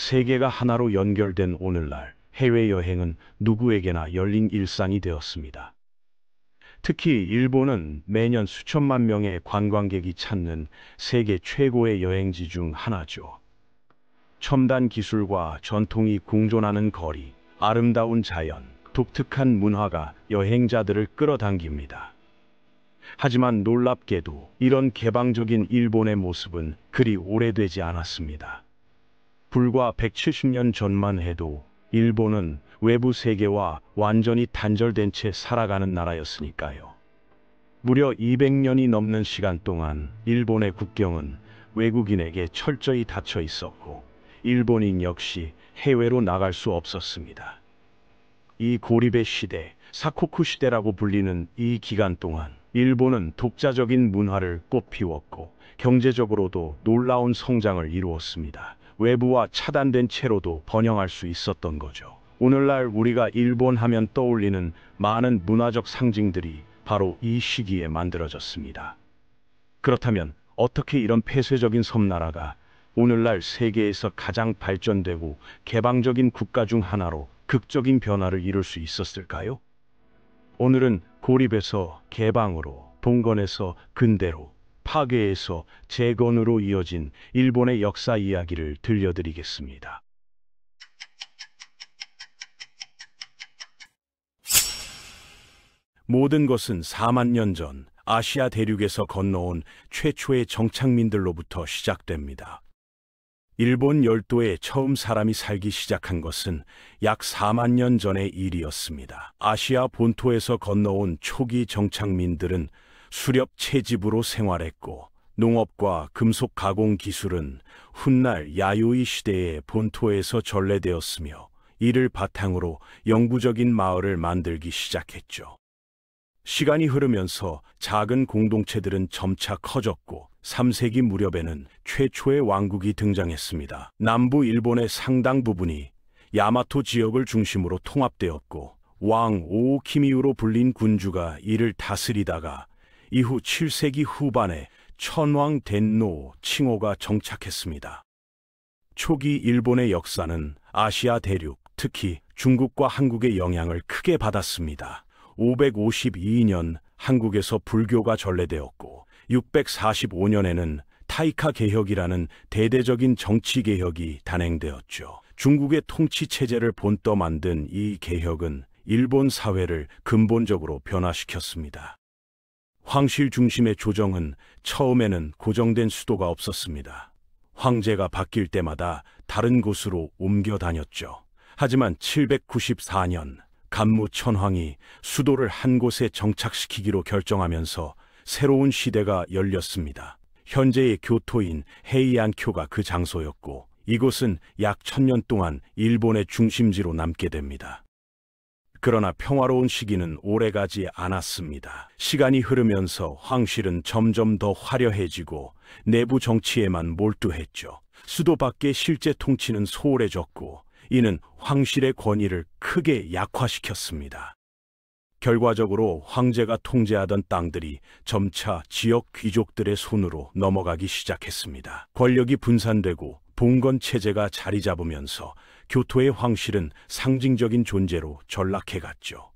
세계가 하나로 연결된 오늘날 해외여행은 누구에게나 열린 일상이 되었습니다. 특히 일본은 매년 수천만 명의 관광객이 찾는 세계 최고의 여행지 중 하나죠. 첨단 기술과 전통이 공존하는 거리, 아름다운 자연, 독특한 문화가 여행자들을 끌어당깁니다. 하지만 놀랍게도 이런 개방적인 일본의 모습은 그리 오래되지 않았습니다. 불과 170년 전만 해도 일본은 외부 세계와 완전히 단절된 채 살아가는 나라였으니까요. 무려 200년이 넘는 시간 동안 일본의 국경은 외국인에게 철저히 닫혀 있었고, 일본인 역시 해외로 나갈 수 없었습니다. 이 고립의 시대, 사코쿠 시대라고 불리는 이 기간 동안 일본은 독자적인 문화를 꽃피웠고 경제적으로도 놀라운 성장을 이루었습니다. 외부와 차단된 채로도 번영할 수 있었던 거죠. 오늘날 우리가 일본 하면 떠올리는 많은 문화적 상징들이 바로 이 시기에 만들어졌습니다. 그렇다면 어떻게 이런 폐쇄적인 섬나라가 오늘날 세계에서 가장 발전되고 개방적인 국가 중 하나로 극적인 변화를 이룰 수 있었을까요? 오늘은 고립에서 개방으로, 봉건에서 근대로, 파괴에서 재건으로 이어진 일본의 역사 이야기를 들려드리겠습니다. 모든 것은 4만 년 전 아시아 대륙에서 건너온 최초의 정착민들로부터 시작됩니다. 일본 열도에 처음 사람이 살기 시작한 것은 약 4만 년 전의 일이었습니다. 아시아 본토에서 건너온 초기 정착민들은 수렵 채집으로 생활했고, 농업과 금속 가공 기술은 훗날 야요이 시대의 본토에서 전래되었으며, 이를 바탕으로 영구적인 마을을 만들기 시작했죠. 시간이 흐르면서 작은 공동체들은 점차 커졌고 3세기 무렵에는 최초의 왕국이 등장했습니다. 남부 일본의 상당 부분이 야마토 지역을 중심으로 통합되었고, 왕 오오키미우로 불린 군주가 이를 다스리다가 이후 7세기 후반에 천황 덴노 칭호가 정착했습니다. 초기 일본의 역사는 아시아 대륙, 특히 중국과 한국의 영향을 크게 받았습니다. 552년 한국에서 불교가 전래되었고, 645년에는 타이카 개혁이라는 대대적인 정치 개혁이 단행되었죠. 중국의 통치 체제를 본떠 만든 이 개혁은 일본 사회를 근본적으로 변화시켰습니다. 황실 중심의 조정은 처음에는 고정된 수도가 없었습니다. 황제가 바뀔 때마다 다른 곳으로 옮겨 다녔죠. 하지만 794년 간무 천황이 수도를 한 곳에 정착시키기로 결정하면서 새로운 시대가 열렸습니다. 현재의 교토인 헤이안쿄가 그 장소였고, 이곳은 약 1000년 동안 일본의 중심지로 남게 됩니다. 그러나 평화로운 시기는 오래가지 않았습니다. 시간이 흐르면서 황실은 점점 더 화려해지고 내부 정치에만 몰두했죠. 수도 밖의 실제 통치는 소홀해졌고, 이는 황실의 권위를 크게 약화시켰습니다. 결과적으로 황제가 통제하던 땅들이 점차 지역 귀족들의 손으로 넘어가기 시작했습니다. 권력이 분산되고 봉건 체제가 자리 잡으면서 교토의 황실은 상징적인 존재로 전락해갔죠.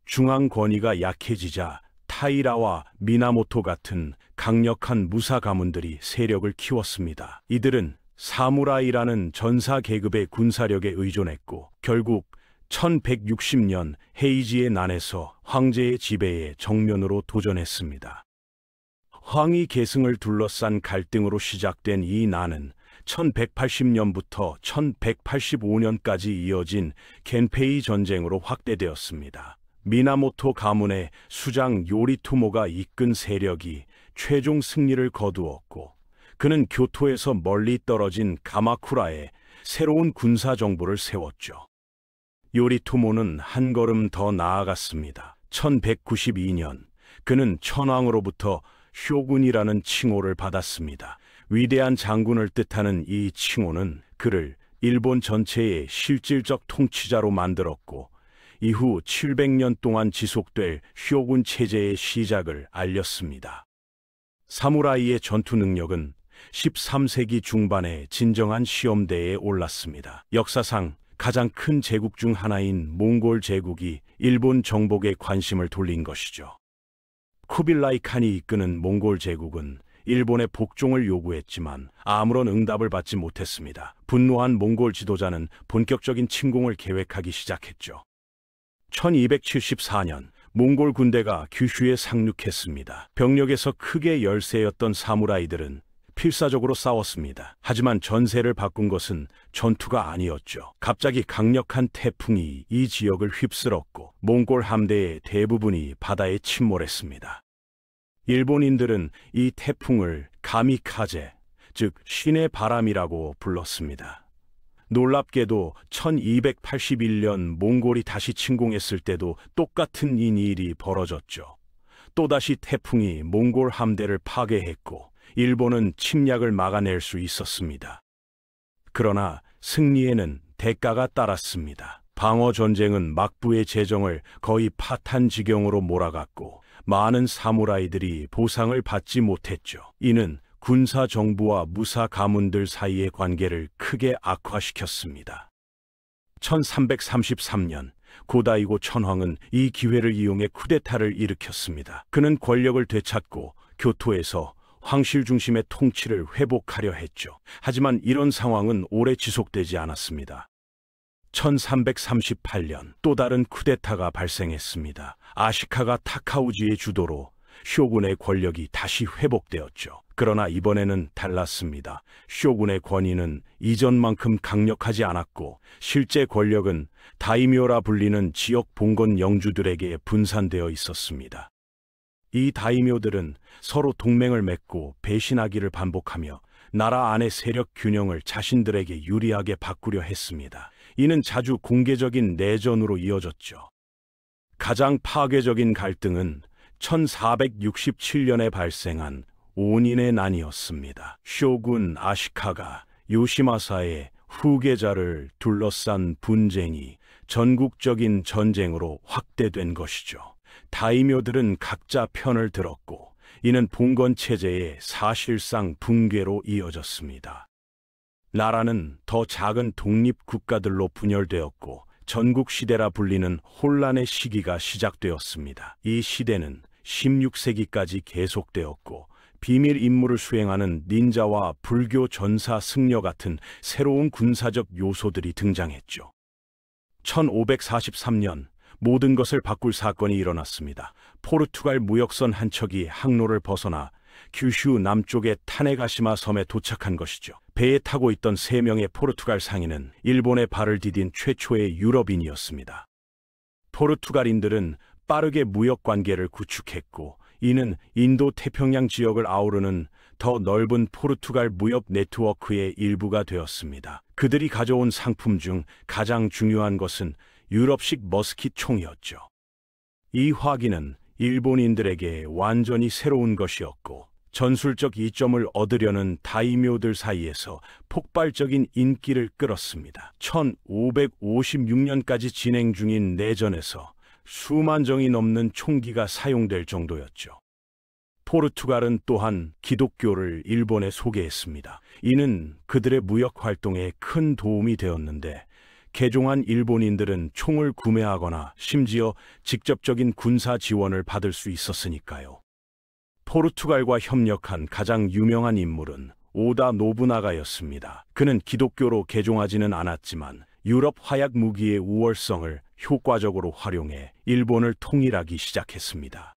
중앙 권위가 약해지자 타이라와 미나모토 같은 강력한 무사 가문들이 세력을 키웠습니다. 이들은 사무라이라는 전사 계급의 군사력에 의존했고, 결국 1160년 헤이지의 난에서 황제의 지배에 정면으로 도전했습니다. 황위 계승을 둘러싼 갈등으로 시작된 이 난은 1180년부터 1185년까지 이어진 겐페이 전쟁으로 확대되었습니다. 미나모토 가문의 수장 요리토모가 이끈 세력이 최종 승리를 거두었고, 그는 교토에서 멀리 떨어진 가마쿠라에 새로운 군사 정부를 세웠죠. 요리토모는 한 걸음 더 나아갔습니다. 1192년 그는 천황으로부터 쇼군이라는 칭호를 받았습니다. 위대한 장군을 뜻하는 이 칭호는 그를 일본 전체의 실질적 통치자로 만들었고, 이후 700년 동안 지속될 쇼군 체제의 시작을 알렸습니다. 사무라이의 전투 능력은 13세기 중반에 진정한 시험대에 올랐습니다. 역사상 가장 큰 제국 중 하나인 몽골 제국이 일본 정복에 관심을 돌린 것이죠. 쿠빌라이 칸이 이끄는 몽골 제국은 일본의 복종을 요구했지만 아무런 응답을 받지 못했습니다. 분노한 몽골 지도자는 본격적인 침공을 계획하기 시작했죠. 1274년 몽골 군대가 규슈에 상륙했습니다. 병력에서 크게 열세였던 사무라이들은 필사적으로 싸웠습니다. 하지만 전세를 바꾼 것은 전투가 아니었죠. 갑자기 강력한 태풍이 이 지역을 휩쓸었고 몽골 함대의 대부분이 바다에 침몰했습니다. 일본인들은 이 태풍을 가미카제, 즉 신의 바람이라고 불렀습니다. 놀랍게도 1281년 몽골이 다시 침공했을 때도 똑같은 일이 벌어졌죠. 또다시 태풍이 몽골 함대를 파괴했고 일본은 침략을 막아낼 수 있었습니다. 그러나 승리에는 대가가 따랐습니다. 방어 전쟁은 막부의 재정을 거의 파탄 지경으로 몰아갔고 많은 사무라이들이 보상을 받지 못했죠. 이는 군사 정부와 무사 가문들 사이의 관계를 크게 악화시켰습니다. 1333년 고다이고 천황은 이 기회를 이용해 쿠데타를 일으켰습니다. 그는 권력을 되찾고 교토에서 황실 중심의 통치를 회복하려 했죠. 하지만 이런 상황은 오래 지속되지 않았습니다. 1338년 또 다른 쿠데타가 발생했습니다. 아시카가 타카우지의 주도로 쇼군의 권력이 다시 회복되었죠. 그러나 이번에는 달랐습니다. 쇼군의 권위는 이전만큼 강력하지 않았고 실제 권력은 다이묘라 불리는 지역 봉건 영주들에게 분산되어 있었습니다. 이 다이묘들은 서로 동맹을 맺고 배신하기를 반복하며 나라 안의 세력 균형을 자신들에게 유리하게 바꾸려 했습니다. 이는 자주 공개적인 내전으로 이어졌죠. 가장 파괴적인 갈등은 1467년에 발생한 온인의 난이었습니다. 쇼군 아시카가 요시마사의 후계자를 둘러싼 분쟁이 전국적인 전쟁으로 확대된 것이죠. 다이묘들은 각자 편을 들었고 이는 봉건 체제의 사실상 붕괴로 이어졌습니다. 나라는 더 작은 독립 국가들로 분열되었고 전국시대라 불리는 혼란의 시기가 시작되었습니다. 이 시대는 16세기까지 계속되었고 비밀 임무를 수행하는 닌자와 불교 전사 승려 같은 새로운 군사적 요소들이 등장했죠. 1543년 모든 것을 바꿀 사건이 일어났습니다. 포르투갈 무역선 한 척이 항로를 벗어나 규슈 남쪽의 타네가시마 섬에 도착한 것이죠. 배에 타고 있던 3명의 포르투갈 상인은 일본에 발을 디딘 최초의 유럽인이었습니다. 포르투갈인들은 빠르게 무역 관계를 구축했고 이는 인도 태평양 지역을 아우르는 더 넓은 포르투갈 무역 네트워크의 일부가 되었습니다. 그들이 가져온 상품 중 가장 중요한 것은 유럽식 머스킷 총이었죠. 이 화기는 일본인들에게 완전히 새로운 것이었고 전술적 이점을 얻으려는 다이묘들 사이에서 폭발적인 인기를 끌었습니다. 1556년까지 진행 중인 내전에서 수만 정이 넘는 총기가 사용될 정도였죠. 포르투갈은 또한 기독교를 일본에 소개했습니다. 이는 그들의 무역 활동에 큰 도움이 되었는데 개종한 일본인들은 총을 구매하거나 심지어 직접적인 군사 지원을 받을 수 있었으니까요. 포르투갈과 협력한 가장 유명한 인물은 오다 노부나가였습니다. 그는 기독교로 개종하지는 않았지만 유럽 화약 무기의 우월성을 효과적으로 활용해 일본을 통일하기 시작했습니다.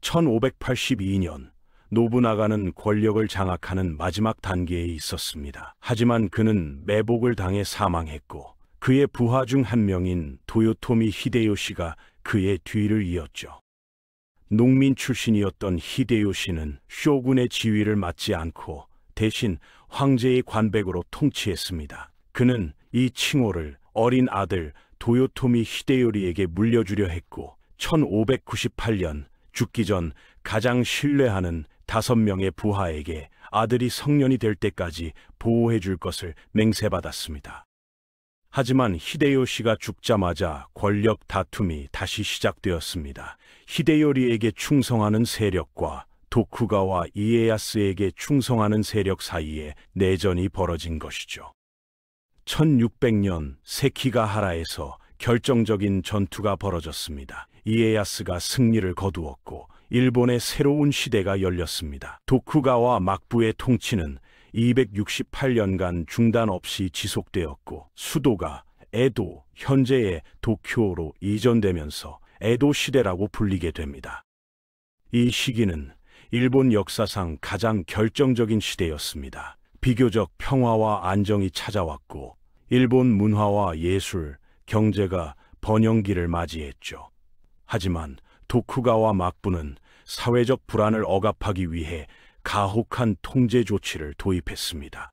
1582년 노부나가는 권력을 장악하는 마지막 단계에 있었습니다. 하지만 그는 매복을 당해 사망했고 그의 부하 중 한 명인 도요토미 히데요시가 그의 뒤를 이었죠. 농민 출신이었던 히데요시는 쇼군의 지위를 맡지 않고 대신 황제의 관백으로 통치했습니다. 그는 이 칭호를 어린 아들 도요토미 히데요리에게 물려주려 했고 1598년 죽기 전 가장 신뢰하는 5명의 부하에게 아들이 성년이 될 때까지 보호해 줄 것을 맹세받았습니다. 하지만 히데요시가 죽자마자 권력 다툼이 다시 시작되었습니다. 히데요리에게 충성하는 세력과 도쿠가와 이에야스에게 충성하는 세력 사이에 내전이 벌어진 것이죠. 1600년 세키가하라에서 결정적인 전투가 벌어졌습니다. 이에야스가 승리를 거두었고 일본의 새로운 시대가 열렸습니다. 도쿠가와 막부의 통치는 268년간 중단 없이 지속되었고 수도가 에도, 현재의 도쿄로 이전되면서 에도 시대라고 불리게 됩니다. 이 시기는 일본 역사상 가장 결정적인 시대였습니다. 비교적 평화와 안정이 찾아왔고 일본 문화와 예술, 경제가 번영기를 맞이했죠. 하지만 도쿠가와 막부는 사회적 불안을 억압하기 위해 가혹한 통제 조치를 도입했습니다.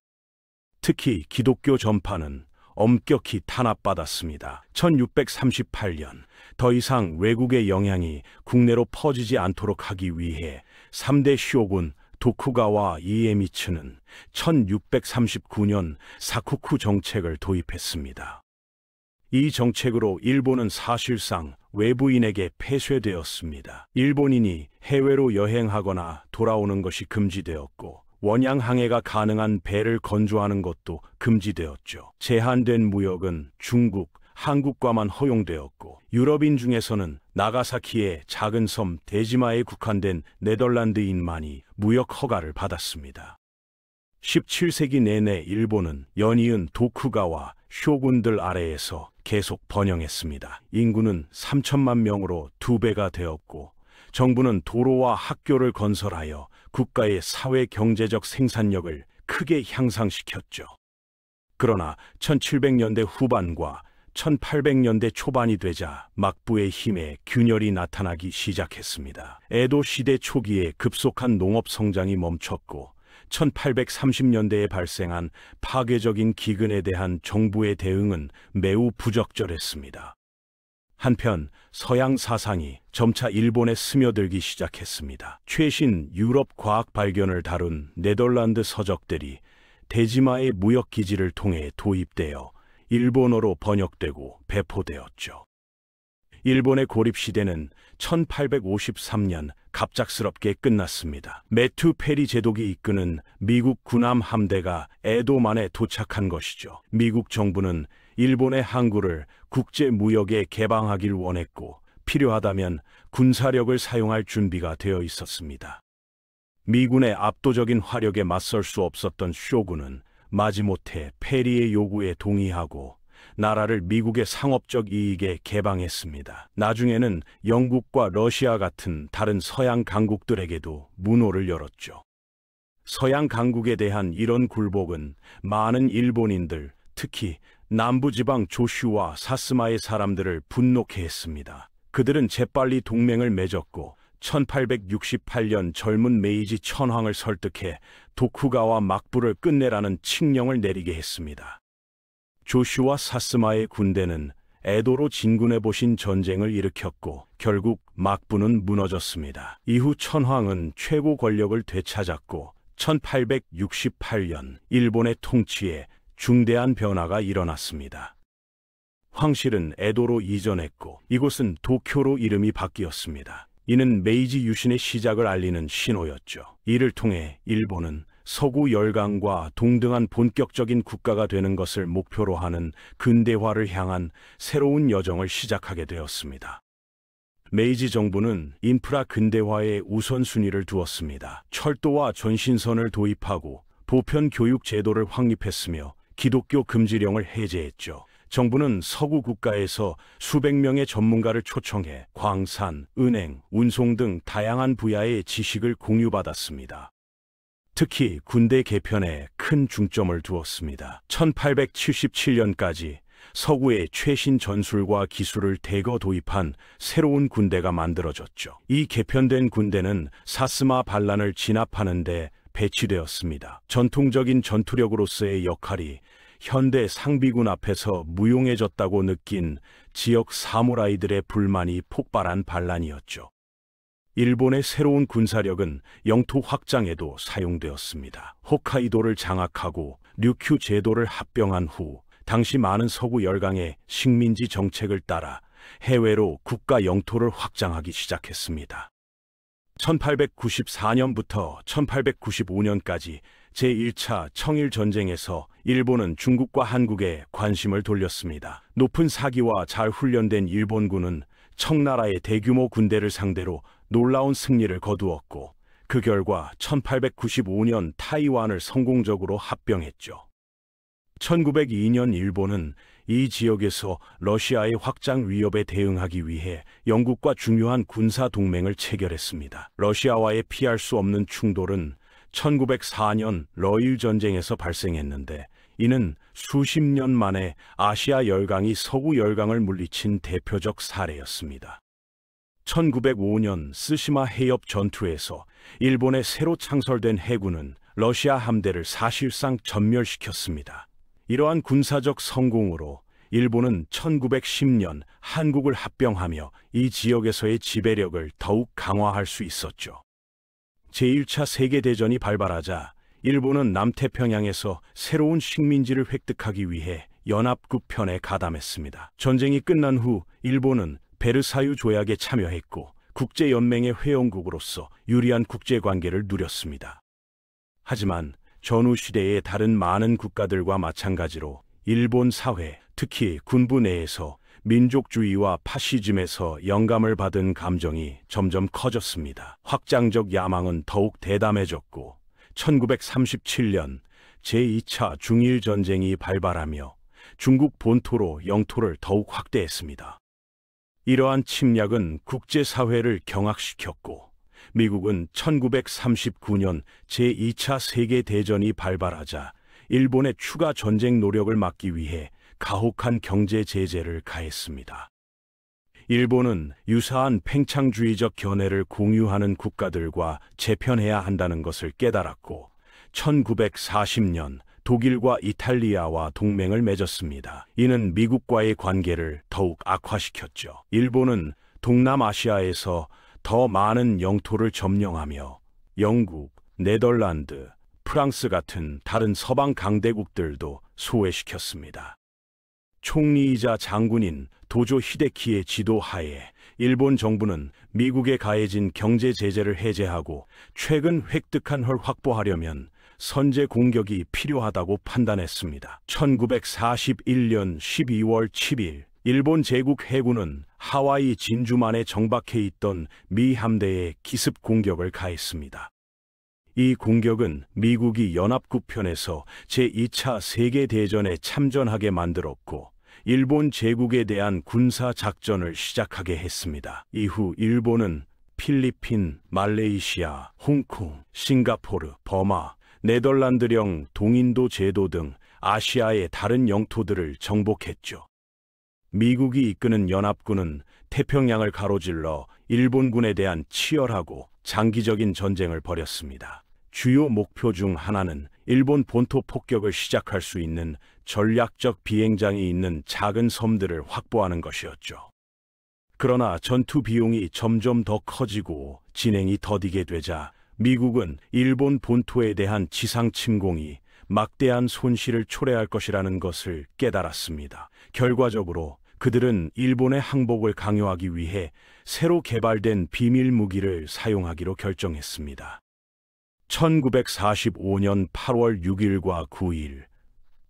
특히 기독교 전파는 엄격히 탄압받았습니다. 1638년 더 이상 외국의 영향이 국내로 퍼지지 않도록 하기 위해 3대 쇼군 도쿠가와 이에미츠는 1639년 사쿠쿠 정책을 도입했습니다. 이 정책으로 일본은 사실상 외부인에게 폐쇄되었습니다. 일본인이 해외로 여행하거나 돌아오는 것이 금지되었고 원양 항해가 가능한 배를 건조하는 것도 금지되었죠. 제한된 무역은 중국, 한국과만 허용되었고 유럽인 중에서는 나가사키의 작은 섬 데지마에 국한된 네덜란드인만이 무역 허가를 받았습니다. 17세기 내내 일본은 연이은 도쿠가와 쇼군들 아래에서 계속 번영했습니다. 인구는 3천만 명으로 2배가 되었고 정부는 도로와 학교를 건설하여 국가의 사회 경제적 생산력을 크게 향상시켰죠. 그러나 1700년대 후반과 1800년대 초반이 되자 막부의 힘에 균열이 나타나기 시작했습니다. 에도 시대 초기에 급속한 농업 성장이 멈췄고 1830년대에 발생한 파괴적인 기근에 대한 정부의 대응은 매우 부적절했습니다. 한편 서양 사상이 점차 일본에 스며들기 시작했습니다. 최신 유럽 과학 발견을 다룬 네덜란드 서적들이 데지마의 무역기지를 통해 도입되어 일본어로 번역되고 배포되었죠. 일본의 고립시대는 1853년 갑작스럽게 끝났습니다. 매튜 페리 제독이 이끄는 미국 군함 함대가 에도만에 도착한 것이죠. 미국 정부는 일본의 항구를 국제 무역에 개방하길 원했고 필요하다면 군사력을 사용할 준비가 되어 있었습니다. 미군의 압도적인 화력에 맞설 수 없었던 쇼군은 마지못해 페리의 요구에 동의하고 나라를 미국의 상업적 이익에 개방했습니다. 나중에는 영국과 러시아 같은 다른 서양 강국들에게도 문호를 열었죠. 서양 강국에 대한 이런 굴복은 많은 일본인들, 특히 남부지방 조슈와 사스마의 사람들을 분노케 했습니다. 그들은 재빨리 동맹을 맺었고 1868년 젊은 메이지 천황을 설득해 도쿠가와 막부를 끝내라는 칙령을 내리게 했습니다. 조슈와 사스마의 군대는 에도로 진군해보신 전쟁을 일으켰고 결국 막부는 무너졌습니다. 이후 천황은 최고 권력을 되찾았고 1868년 일본의 통치에 중대한 변화가 일어났습니다. 황실은 에도로 이전했고 이곳은 도쿄로 이름이 바뀌었습니다. 이는 메이지 유신의 시작을 알리는 신호였죠. 이를 통해 일본은 서구 열강과 동등한 본격적인 국가가 되는 것을 목표로 하는 근대화를 향한 새로운 여정을 시작하게 되었습니다. 메이지 정부는 인프라 근대화에 우선순위를 두었습니다. 철도와 전신선을 도입하고 보편 교육 제도를 확립했으며 기독교 금지령을 해제했죠. 정부는 서구 국가에서 수백 명의 전문가를 초청해 광산, 은행, 운송 등 다양한 분야의 지식을 공유받았습니다. 특히 군대 개편에 큰 중점을 두었습니다. 1877년까지 서구의 최신 전술과 기술을 대거 도입한 새로운 군대가 만들어졌죠. 이 개편된 군대는 사스마 반란을 진압하는 데 배치되었습니다. 전통적인 전투력으로서의 역할이 현대 상비군 앞에서 무용해졌다고 느낀 지역 사무라이들의 불만이 폭발한 반란이었죠. 일본의 새로운 군사력은 영토 확장에도 사용되었습니다. 홋카이도를 장악하고 류큐 제도를 합병한 후 당시 많은 서구 열강의 식민지 정책을 따라 해외로 국가 영토를 확장하기 시작했습니다. 1894년부터 1895년까지 제1차 청일전쟁에서 일본은 중국과 한국에 관심을 돌렸습니다. 높은 사기와 잘 훈련된 일본군은 청나라의 대규모 군대를 상대로 놀라운 승리를 거두었고, 그 결과 1895년 타이완을 성공적으로 합병했죠. 1902년 일본은 이 지역에서 러시아의 확장 위협에 대응하기 위해 영국과 중요한 군사 동맹을 체결했습니다. 러시아와의 피할 수 없는 충돌은 1904년 러일 전쟁에서 발생했는데, 이는 수십 년 만에 아시아 열강이 서구 열강을 물리친 대표적 사례였습니다. 1905년 스시마 해협 전투에서 일본의 새로 창설된 해군은 러시아 함대를 사실상 전멸시켰습니다. 이러한 군사적 성공으로 일본은 1910년 한국을 합병하며 이 지역에서의 지배력을 더욱 강화할 수 있었죠. 제1차 세계대전이 발발하자 일본은 남태평양에서 새로운 식민지를 획득하기 위해 연합국 편에 가담했습니다. 전쟁이 끝난 후 일본은 베르사유 조약에 참여했고 국제연맹의 회원국으로서 유리한 국제관계를 누렸습니다. 하지만 전후 시대의 다른 많은 국가들과 마찬가지로 일본 사회, 특히 군부 내에서 민족주의와 파시즘에서 영감을 받은 감정이 점점 커졌습니다. 확장적 야망은 더욱 대담해졌고 1937년 제2차 중일전쟁이 발발하며 중국 본토로 영토를 더욱 확대했습니다. 이러한 침략은 국제사회를 경악시켰고, 미국은 1939년 제2차 세계대전이 발발하자 일본의 추가 전쟁 노력을 막기 위해 가혹한 경제 제재를 가했습니다. 일본은 유사한 팽창주의적 견해를 공유하는 국가들과 재편해야 한다는 것을 깨달았고 1940년 독일과 이탈리아와 동맹을 맺었습니다. 이는 미국과의 관계를 더욱 악화시켰죠. 일본은 동남아시아에서 더 많은 영토를 점령하며 영국, 네덜란드, 프랑스 같은 다른 서방 강대국들도 소외시켰습니다. 총리이자 장군인 도조 히데키의 지도하에 일본 정부는 미국에 가해진 경제 제재를 해제하고 최근 획득한 걸 확보하려면 선제 공격이 필요하다고 판단했습니다. 1941년 12월 7일 일본 제국 해군은 하와이 진주만에 정박해 있던 미 함대에 기습 공격을 가했습니다. 이 공격은 미국이 연합국 편에서 제2차 세계대전에 참전하게 만들었고 일본 제국에 대한 군사 작전을 시작하게 했습니다. 이후 일본은 필리핀, 말레이시아, 홍콩, 싱가포르, 버마, 네덜란드령 동인도 제도 등 아시아의 다른 영토들을 정복했죠. 미국이 이끄는 연합군은 태평양을 가로질러 일본군에 대한 치열하고 장기적인 전쟁을 벌였습니다. 주요 목표 중 하나는 일본 본토 폭격을 시작할 수 있는 전략적 비행장이 있는 작은 섬들을 확보하는 것이었죠. 그러나 전투 비용이 점점 더 커지고 진행이 더디게 되자 미국은 일본 본토에 대한 지상 침공이 막대한 손실을 초래할 것이라는 것을 깨달았습니다. 결과적으로 그들은 일본의 항복을 강요하기 위해 새로 개발된 비밀 무기를 사용하기로 결정했습니다. 1945년 8월 6일과 9일,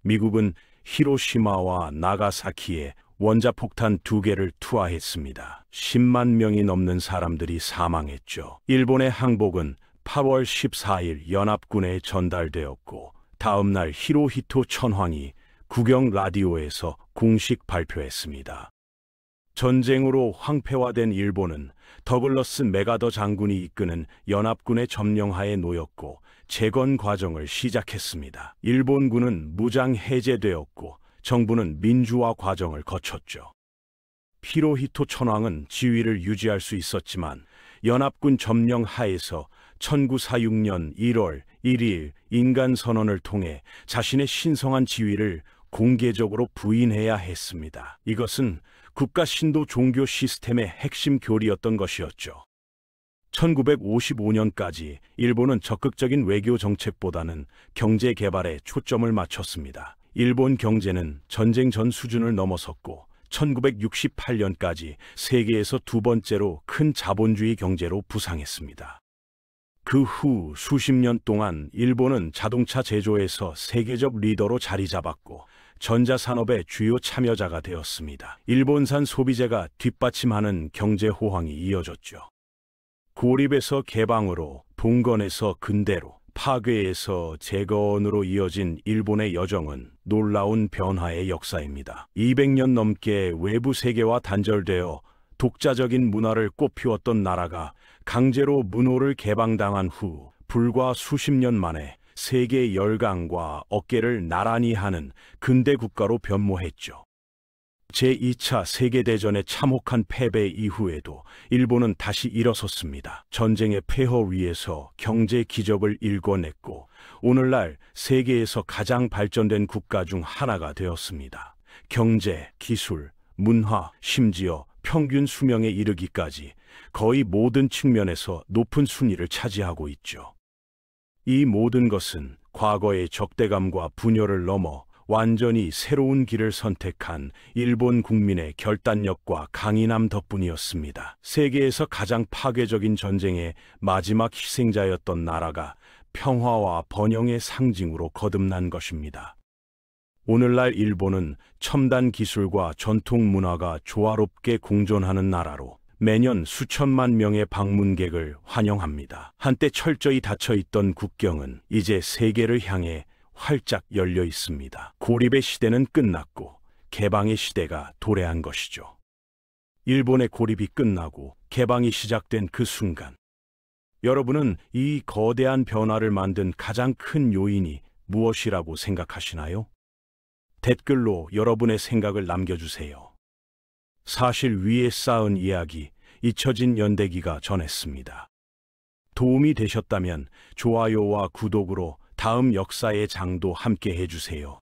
미국은 히로시마와 나가사키에 원자폭탄 2개를 투하했습니다. 10만 명이 넘는 사람들이 사망했죠. 일본의 항복은 8월 14일 연합군에 전달되었고 다음 날 히로히토 천황이 국영 라디오에서 공식 발표했습니다. 전쟁으로 황폐화된 일본은 더글러스 맥아더 장군이 이끄는 연합군의 점령하에 놓였고 재건 과정을 시작했습니다. 일본군은 무장 해제되었고 정부는 민주화 과정을 거쳤죠. 히로히토 천황은 지위를 유지할 수 있었지만 연합군 점령 하에서 1946년 1월 1일 인간선언을 통해 자신의 신성한 지위를 공개적으로 부인해야 했습니다. 이것은 국가 신도 종교 시스템의 핵심 교리였던 것이었죠. 1955년까지 일본은 적극적인 외교 정책보다는 경제 개발에 초점을 맞췄습니다. 일본 경제는 전쟁 전 수준을 넘어섰고 1968년까지 세계에서 두 번째로 큰 자본주의 경제로 부상했습니다. 그 후 수십 년 동안 일본은 자동차 제조에서 세계적 리더로 자리 잡았고 전자산업의 주요 참여자가 되었습니다. 일본산 소비재가 뒷받침하는 경제 호황이 이어졌죠. 고립에서 개방으로, 봉건에서 근대로, 파괴에서 재건으로 이어진 일본의 여정은 놀라운 변화의 역사입니다. 200년 넘게 외부 세계와 단절되어 독자적인 문화를 꽃피웠던 나라가 강제로 문호를 개방당한 후 불과 수십 년 만에 세계 열강과 어깨를 나란히 하는 근대 국가로 변모했죠. 제2차 세계대전의 참혹한 패배 이후에도 일본은 다시 일어섰습니다. 전쟁의 폐허 위에서 경제 기적을 일궈냈고 오늘날 세계에서 가장 발전된 국가 중 하나가 되었습니다. 경제, 기술, 문화, 심지어 평균 수명에 이르기까지 거의 모든 측면에서 높은 순위를 차지하고 있죠. 이 모든 것은 과거의 적대감과 분열을 넘어 완전히 새로운 길을 선택한 일본 국민의 결단력과 강인함 덕분이었습니다. 세계에서 가장 파괴적인 전쟁의 마지막 희생자였던 나라가 평화와 번영의 상징으로 거듭난 것입니다. 오늘날 일본은 첨단 기술과 전통 문화가 조화롭게 공존하는 나라로 매년 수천만 명의 방문객을 환영합니다. 한때 철저히 닫혀있던 국경은 이제 세계를 향해 활짝 열려 있습니다. 고립의 시대는 끝났고 개방의 시대가 도래한 것이죠. 일본의 고립이 끝나고 개방이 시작된 그 순간, 여러분은 이 거대한 변화를 만든 가장 큰 요인이 무엇이라고 생각하시나요? 댓글로 여러분의 생각을 남겨주세요. 사실 위에 쌓은 이야기, 잊혀진 연대기가 전했습니다. 도움이 되셨다면 좋아요와 구독으로 다음 역사의 장도 함께 해주세요.